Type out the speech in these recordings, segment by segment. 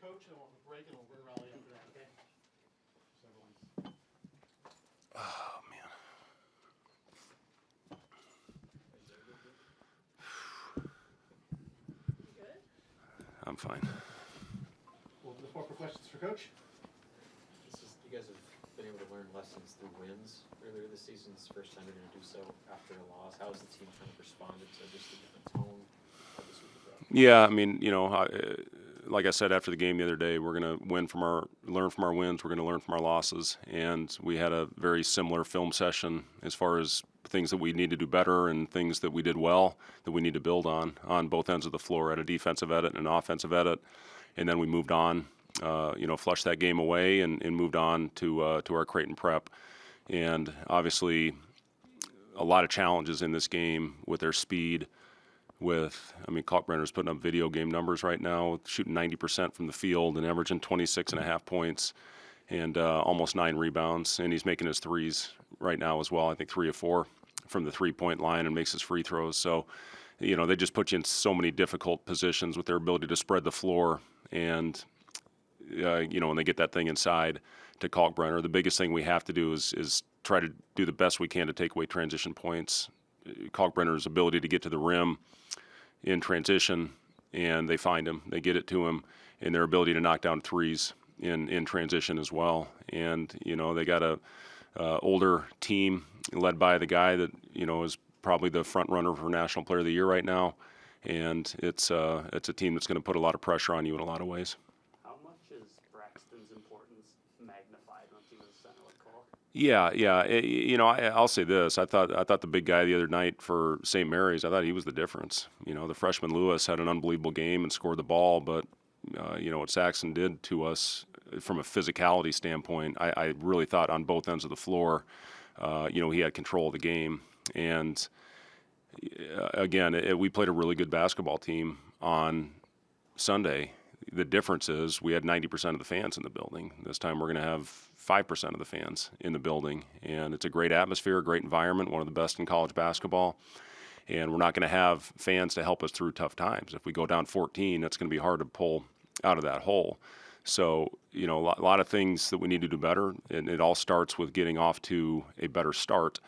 coach, and we'll break, and we'll rally after that, okay? So everyone's... Oh, man. I'm fine. We'll open the floor for questions for Coach. You guys have been able to learn lessons through wins earlier this season. It's the first time you're going to do so after a loss. How has the team kind of responded to just the different tone of this week of rep? Yeah, I mean, like I said after the game the other day, we're going to learn from our wins. We're going to learn from our losses, and we had a very similar film session as far as things that we need to do better and things that we did well that we need to build on both ends of the floor, at a defensive edit and an offensive edit, and then we moved on, flushed that game away and moved on to our Creighton prep, and obviously a lot of challenges in this game with their speed. Kalkbrenner's putting up video game numbers right now, shooting 90% from the field and averaging 26.5 points and almost 9 rebounds. And he's making his threes right now as well. I think 3 of 4 from the three-point line and makes his free throws. So, they just put you in so many difficult positions with their ability to spread the floor. And, when they get that thing inside to Kalkbrenner, the biggest thing we have to do is try to do the best we can to take away transition points. Kalkbrenner's ability to get to the rim in transition, and they find him, they get it to him, and their ability to knock down threes in transition as well. And they got a older team led by the guy that is probably the front runner for National Player of the Year right now, and it's a team that's going to put a lot of pressure on you in a lot of ways. How much is Braxton's importance magnified when a team is center like Cole? Yeah. I'll say this. I thought the big guy the other night for St. Mary's, I thought he was the difference. The freshman Lewis had an unbelievable game and scored the ball, but what Saxon did to us from a physicality standpoint, I really thought on both ends of the floor, he had control of the game. And again, we played a really good basketball team on Sunday. The difference is we had 90% of the fans in the building. This time we're going to have 5% of the fans in the building. And it's a great atmosphere, a great environment, one of the best in college basketball. And we're not going to have fans to help us through tough times. If we go down 14, that's going to be hard to pull out of that hole. So, a lot of things that we need to do better. And it all starts with getting off to a better start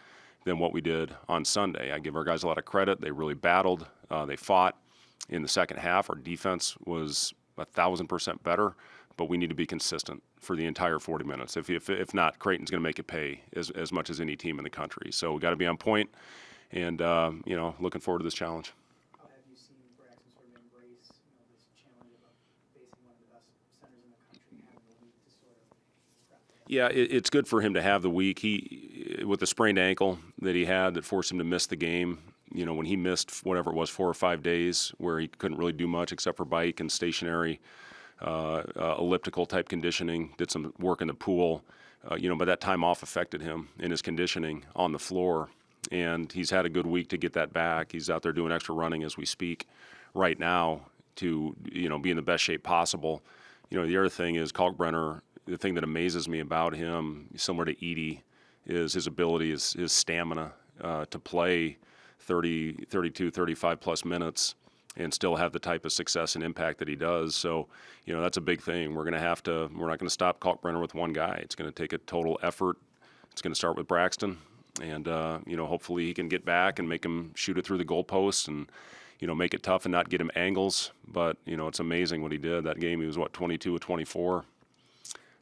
than what we did on Sunday. I give our guys a lot of credit. They really battled. They fought. In the second half, our defense was 1,000% better, but we need to be consistent for the entire 40 minutes. If not, Creighton's going to make it pay as much as any team in the country. So we got to be on point, and looking forward to this challenge. How have you seen Braxton sort of embrace this challenge of facing one of the best centers in the country and having the week to sort of prep for that? Yeah, it's good for him to have the week. He, with the sprained ankle that he had that forced him to miss the game. When he missed whatever it was, 4 or 5 days where he couldn't really do much except for bike and stationary elliptical type conditioning, did some work in the pool, but that time off affected him in his conditioning on the floor. And he's had a good week to get that back. He's out there doing extra running as we speak right now to, be in the best shape possible. The other thing is Kalkbrenner, the thing that amazes me about him, similar to Edey, is his ability, his stamina to play 30, 32, 35 plus minutes and still have the type of success and impact that he does. So, that's a big thing. We're not going to stop Kalkbrenner with one guy. It's going to take a total effort. It's going to start with Braxton. And, hopefully he can get back and make him shoot it through the goalposts and, make it tough and not get him angles. But, it's amazing what he did. That game, he was, 22 of 24.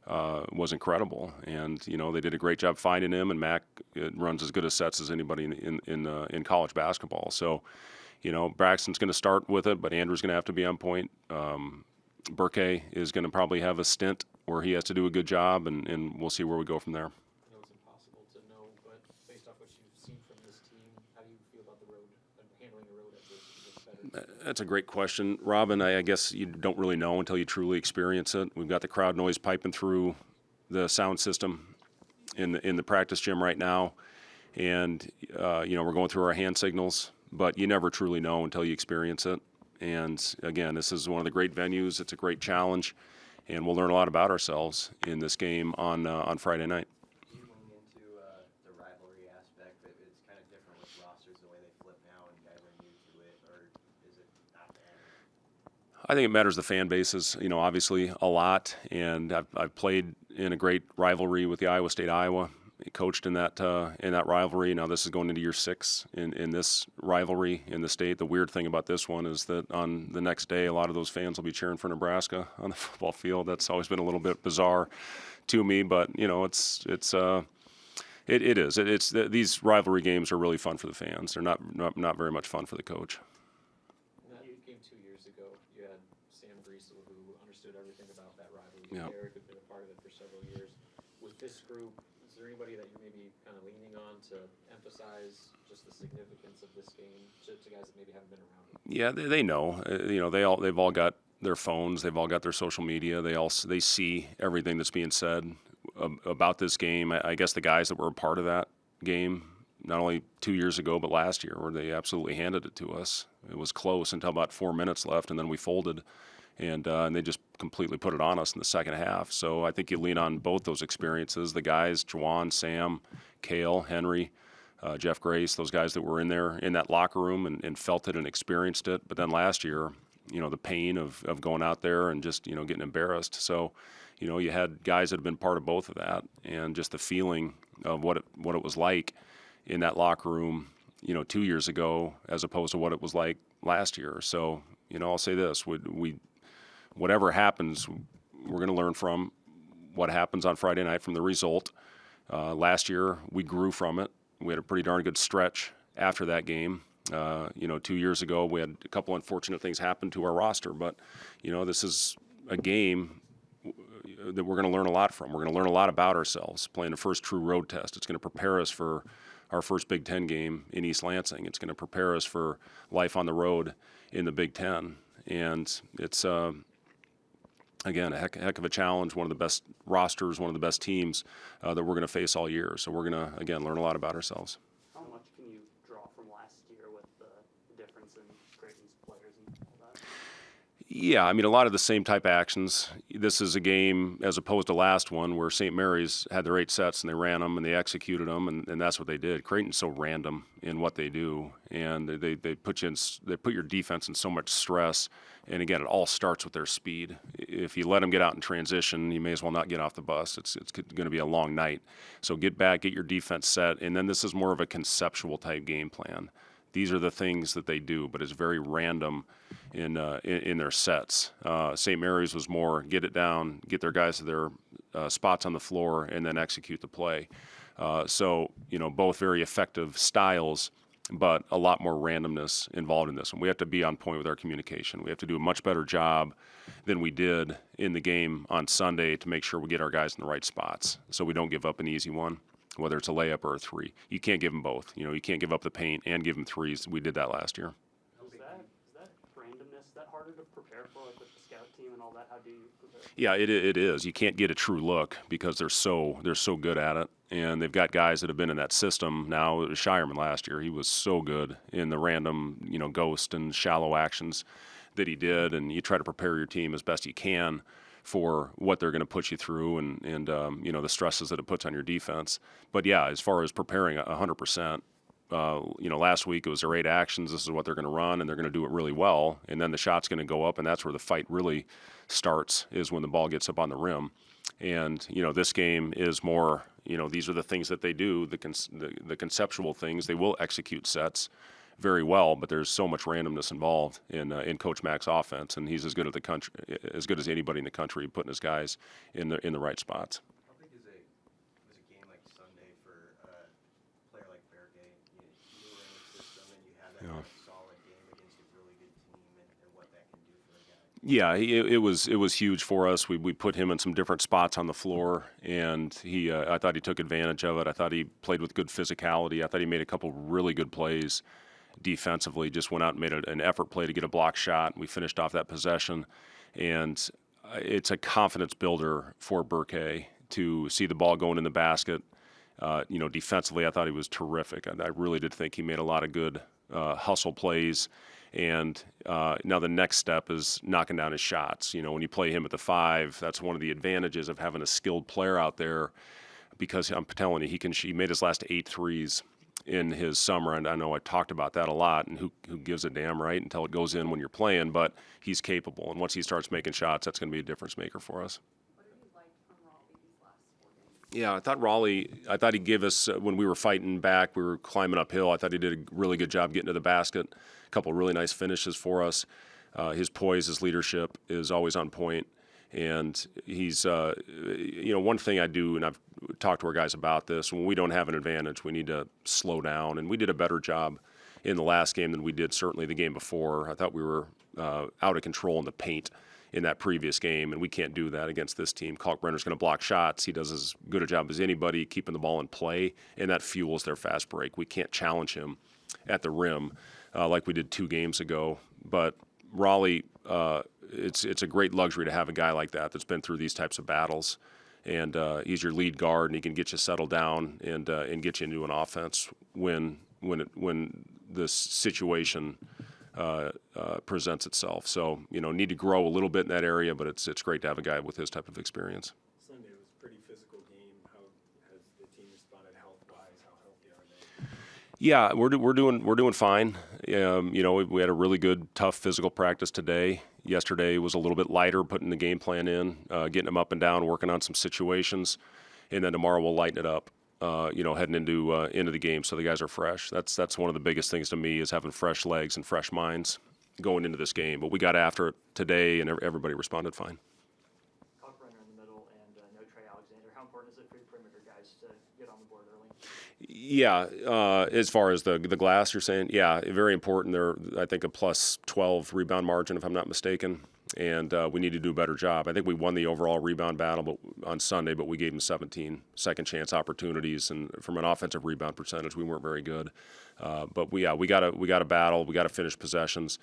Was incredible, and they did a great job finding him. And Mac runs as good a sets as anybody in college basketball. So, Braxton's going to start with it, but Andrew's going to have to be on point. Burke is going to probably have a stint where he has to do a good job, and we'll see where we go from there. I know it's impossible to know, but based off what you've seen from this team, how do you feel about the road and handling the road at this better? That's a great question, Robin. I guess you don't really know until you truly experience it. We've got the crowd noise piping through the sound system in the practice gym right now, and we're going through our hand signals. But you never truly know until you experience it. And again, this is one of the great venues. It's a great challenge, and we'll learn a lot about ourselves in this game on Friday night. Going into the rivalry aspect, it's kind of different with rosters the way they flip now, and you guys are new to it, or is it not I think it matters the fan bases, obviously a lot. And I've played in a great rivalry with the Iowa State-Iowa. Coached in that rivalry. Now this is going into year 6 in this rivalry in the state. The weird thing about this one is that on the next day, a lot of those fans will be cheering for Nebraska on the football field. That's always been a little bit bizarre to me, but these rivalry games are really fun for the fans. They're not very much fun for the coach. In that game 2 years ago, you had Sam Griesel, who understood everything about that rivalry. Yeah. Eric had been a part of it for several years. With this group, is there anybody that you're maybe kind of leaning on to emphasize just the significance of this game to guys that maybe haven't been around it? Yeah, they know. They've all got their phones. They've all got their social media. They see everything that's being said about this game. I guess the guys that were a part of that game, not only 2 years ago but last year, where they absolutely handed it to us. It was close until about 4 minutes left, and then we folded, and they just completely put it on us in the second half. So I think you lean on both those experiences. The guys, Juwan, Sam, Cale, Henry, Jeff Grace, those guys that were in there in that locker room and felt it and experienced it. But then last year, the pain of going out there and just, getting embarrassed. So, you had guys that had been part of both of that, and just the feeling of what it was like in that locker room, 2 years ago, as opposed to what it was like last year. So, I'll say this: whatever happens, we're going to learn from what happens on Friday night from the result. Last year, we grew from it. We had a pretty darn good stretch after that game. 2 years ago, we had a couple unfortunate things happen to our roster, but, this is a game that we're going to learn a lot from. We're going to learn a lot about ourselves, playing the first true road test. It's going to prepare us for our first Big Ten game in East Lansing. It's going to prepare us for life on the road in the Big Ten. And it's, again, a heck of a challenge, one of the best rosters, one of the best teams that we're going to face all year. So we're going to, again, learn a lot about ourselves. How much can you draw from last year with the difference in Creighton's players and all that? Yeah, a lot of the same type of actions. This is a game, as opposed to last one, where St. Mary's had their 8 sets and they ran them and they executed them, and that's what they did. Creighton's so random in what they do, and they put your defense in so much stress. And again, it all starts with their speed. If you let them get out in transition, you may as well not get off the bus. It's going to be a long night. So get back, get your defense set, and then this is more of a conceptual type game plan. These are the things that they do, but it's very random in their sets. St. Mary's was more get it down, get their guys to their spots on the floor, and then execute the play. So both very effective styles, but a lot more randomness involved in this one. We have to be on point with our communication. We have to do a much better job than we did in the game on Sunday to make sure we get our guys in the right spots so we don't give up an easy one, whether it's a layup or a three. You can't give them both. You can't give up the paint and give them threes. We did that last year. Is that randomness, that harder to prepare for, like with the scout team and all that? How do you prepare? Yeah, it is. You can't get a true look because they're so good at it, and they've got guys that have been in that system now. It was Shireman last year. He was so good in the random, ghost and shallow actions that he did, and you try to prepare your team as best you can for what they're going to put you through and the stresses that it puts on your defense. But yeah, as far as preparing 100%, last week it was their 8 actions. This is what they're going to run, and they're going to do it really well. And then the shot's going to go up, and that's where the fight really starts, is when the ball gets up on the rim. And, this game is more, these are the things that they do, the conceptual things. They will execute sets very well, but there's so much randomness involved in Coach Mack's offense, and he's as good as anybody in the country, putting his guys in the right spots. How big was a game like Sunday for a player like Bergay? You were in the system and you had that kind of solid game against a really good team, and what that can do for a guy. Yeah, it was huge for us. We put him in some different spots on the floor, and I thought he took advantage of it. I thought he played with good physicality. I thought he made a couple really good plays defensively. Just went out and made an effort play to get a block shot. We finished off that possession, and it's a confidence builder for Berkay to see the ball going in the basket. Defensively, I thought he was terrific. I really did think he made a lot of good hustle plays. And now the next step is knocking down his shots. When you play him at the 5, that's one of the advantages of having a skilled player out there, because I'm telling you, he made his last 8 threes in his summer, and I know I talked about that a lot, and who gives a damn, right, until it goes in when you're playing, but he's capable, and once he starts making shots, that's going to be a difference maker for us. What have you liked from Raleigh these last 4 games? Yeah, I thought he'd give us, when we were fighting back, we were climbing uphill, I thought he did a really good job getting to the basket, a couple of really nice finishes for us. His poise, his leadership is always on point. And he's, one thing I do, and I've talked to our guys about this, when we don't have an advantage, we need to slow down. And we did a better job in the last game than we did certainly the game before. I thought we were out of control in the paint in that previous game, and we can't do that against this team. Kalkbrenner's going to block shots. He does as good a job as anybody keeping the ball in play, and that fuels their fast break. We can't challenge him at the rim like we did 2 games ago. But Raleigh, it's a great luxury to have a guy like that that's been through these types of battles, and he's your lead guard, and he can get you settled down and get you into an offense when the situation presents itself. So need to grow a little bit in that area, but it's great to have a guy with his type of experience. Sunday was a pretty physical game. How has the team responded health-wise? How healthy are they? Yeah, we're doing fine. We had a really good, tough physical practice today. Yesterday was a little bit lighter, putting the game plan in, getting them up and down, working on some situations, and then tomorrow we'll lighten it up. Heading into the game, so the guys are fresh. That's one of the biggest things to me, is having fresh legs and fresh minds going into this game. But we got after it today, and everybody responded fine. Kalkbrenner in the middle and no Trey Alexander. How important is it for your perimeter guys to get on the board early? Yeah, as far as the glass, you're saying, yeah, very important. They're, I think, a plus 12 rebound margin, if I'm not mistaken, and we need to do a better job. I think we won the overall rebound battle on Sunday, but we gave them 17 second chance opportunities, and from an offensive rebound percentage, we weren't very good. But we got to battle. We got to finish possessions.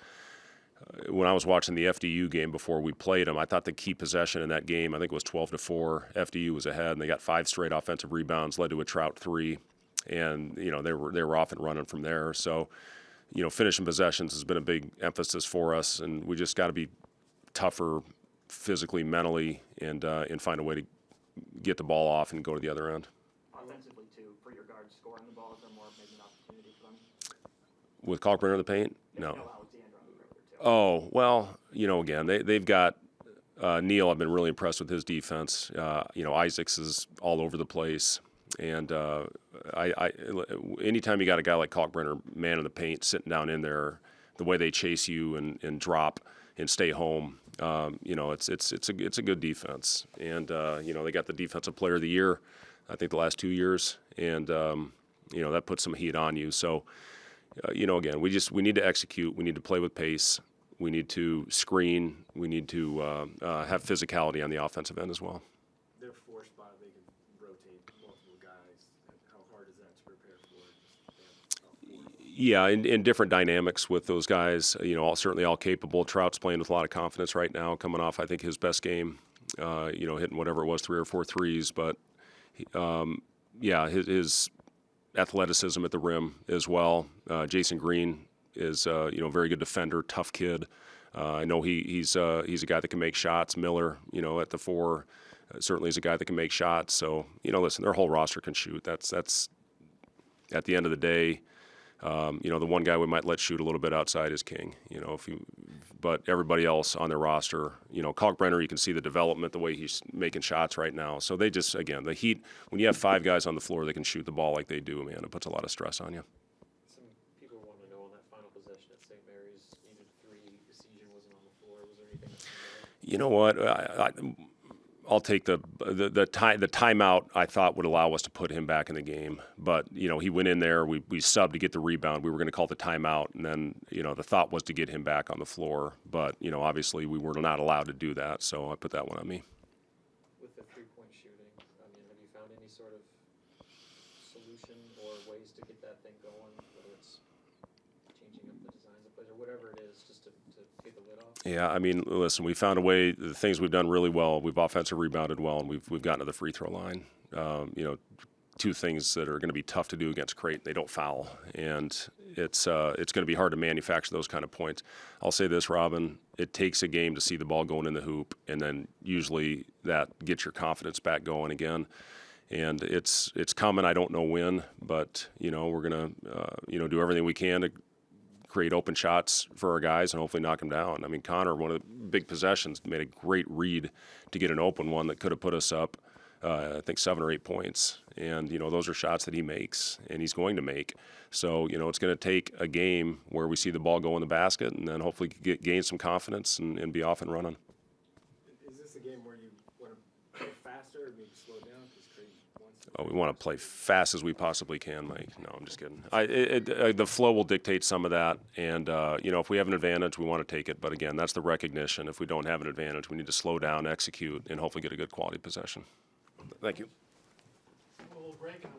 When I was watching the FDU game before we played them, I thought the key possession in that game, I think it was 12-4. FDU was ahead, and they got 5 straight offensive rebounds, led to a Trout 3. And they were off and running from there. So, finishing possessions has been a big emphasis for us, and we just got to be tougher physically, mentally, and find a way to get the ball off and go to the other end. Offensively, too, for your guards scoring the ball, is there more maybe an opportunity for them? With Kalkbrenner in the paint? No. Alexander on the perimeter, too. Oh, well, again, they've got Neal. I've been really impressed with his defense. Isaacs is all over the place. And anytime you got a guy like Kalkbrenner, man in the paint, sitting down in there, the way they chase you and drop and stay home, it's a good defense. And they got the Defensive Player of the Year, I think, the last 2 years, and that puts some heat on you. So, again, we need to execute. We need to play with pace. We need to screen. We need to have physicality on the offensive end as well. Their 4 spot, they can rotate multiple guys. How hard is that to prepare for? Yeah, in different dynamics with those guys, certainly all capable. Trout's playing with a lot of confidence right now, coming off, I think, his best game, hitting whatever it was, 3 or 4 threes. But, his athleticism at the rim as well. Jason Green is, very good defender, tough kid. I know he's a guy that can make shots. Miller, at the 4, certainly is a guy that can make shots. So, listen, their whole roster can shoot. That's at the end of the day. The one guy we might let shoot a little bit outside is King. But everybody else on their roster, Kalkbrenner, you can see the development, the way he's making shots right now. So they just, again, the heat. When you have 5 guys on the floor that can shoot the ball like they do, man, it puts a lot of stress on you. Some people want to know on that final possession at St. Mary's, needed 3, Decision wasn't on the floor. Was there anything else? You know what? I'll take the timeout. I thought would allow us to put him back in the game, but he went in there. We subbed to get the rebound. We were going to call the timeout, and then the thought was to get him back on the floor. But obviously we were not allowed to do that, so I put that one on me. With the 3-point shooting, have you found any sort of solution or ways to get that thing going? Whether it's changing up the designs of plays or whatever it is, just to get the lid off. Yeah, listen, we found a way. The things we've done really well, we've offensive rebounded well, and we've gotten to the free throw line. 2 things that are going to be tough to do against Creighton. They don't foul, and it's going to be hard to manufacture those kind of points. I'll say this, Robin, it takes a game to see the ball going in the hoop, and then usually that gets your confidence back going again. And it's coming. I don't know when, but we're gonna do everything we can to create open shots for our guys and hopefully knock them down. I mean, Connor, one of the big possessions, made a great read to get an open one that could have put us up, I think 7 or 8 points. And those are shots that he makes and he's going to make. So it's going to take a game where we see the ball go in the basket and then hopefully gain some confidence and be off and running. Is this a game where you want to play faster or maybe slow down? Because Creighton wants to. Oh, we want to play fast as we possibly can, Mike. No, I'm just kidding. The flow will dictate some of that, and if we have an advantage, we want to take it. But again, that's the recognition. If we don't have an advantage, we need to slow down, execute, and hopefully get a good quality possession. Thank you. A little break and